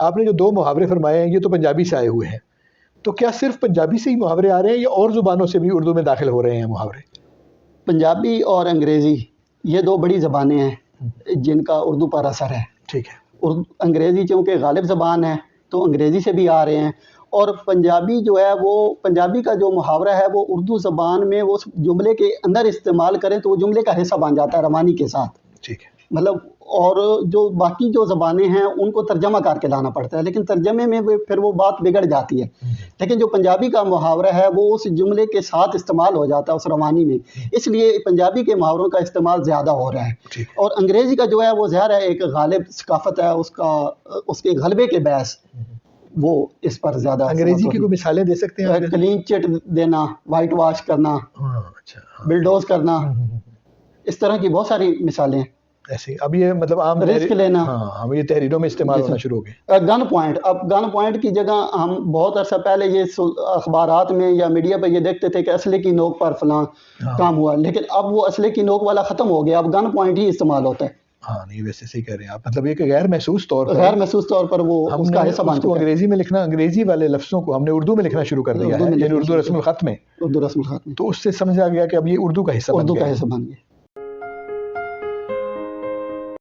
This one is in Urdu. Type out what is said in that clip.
آپ نے جو دو محاورے فرمائے ہیں یہ تو پنجابی سے آئے ہوئے ہیں، تو کیا صرف پنجابی سے ہی محاورے آ رہے ہیں یا اور زبانوں سے بھی اردو میں داخل ہو رہے ہیں محاورے؟ پنجابی اور انگریزی یہ دو بڑی زبانیں ہیں جن کا اردو پر اثر ہے. ٹھیک ہے. انگریزی چونکہ غالب زبان ہے تو انگریزی سے بھی آ رہے ہیں، اور پنجابی جو ہے وہ پنجابی کا جو محاورہ ہے وہ اردو زبان میں وہ جملے کے اندر استعمال کریں تو وہ جملے کا حصہ بن جاتا ہے روانی کے ساتھ. ٹھیک ہے. مطلب اور جو باقی جو زبانیں ہیں ان کو ترجمہ کر کے لانا پڑتا ہے، لیکن ترجمے میں پھر وہ بات بگڑ جاتی ہے. لیکن جو پنجابی کا محاورہ ہے وہ اس جملے کے ساتھ استعمال ہو جاتا ہے اس روانی میں، اس لیے پنجابی کے محاوروں کا استعمال زیادہ ہو رہا ہے. اور انگریزی کا جو ہے وہ ظاہر ہے ایک غالب ثقافت ہے، اس کے غلبے کے باعث وہ اس پر زیادہ. انگریزی کی کوئی مثالیں دے سکتے ہیں؟ کلین چٹ دینا، وائٹ واش کرنا، بلڈوز کرنا، اس طرح کی بہت ساری مثالیں ہیں. ایسے اب یہ مطلب عام رسک لینا، ہم یہ تحریروں میں استعمال ہونا شروع ہو گئے. گن پوائنٹ، اب گن پوائنٹ کی جگہ ہم بہت عرصہ پہلے یہ اخبارات میں یا میڈیا پہ یہ دیکھتے تھے کہ اسلحے کی نوک پر فلاں کام ہوا، لیکن اب وہ اسلحے کی نوک والا ختم ہو گیا، اب گن پوائنٹ ہی استعمال ہوتا ہے. ہاں نہیں ویسے صحیح کہہ رہے ہیں آپ، مطلب یہ کہ غیر محسوس طور پر وہ اس کا حصہ بن چکا ہے. انگریزی میں لکھنا، انگریزی والے لفظوں کو ہم نے اردو میں لکھنا شروع کر دیا ہے، یعنی اردو رسم الخط میں، اردو رسم الخط میں، تو اس سے سمجھا گیا کہ اب یہ اردو کا حصہ بن گیا.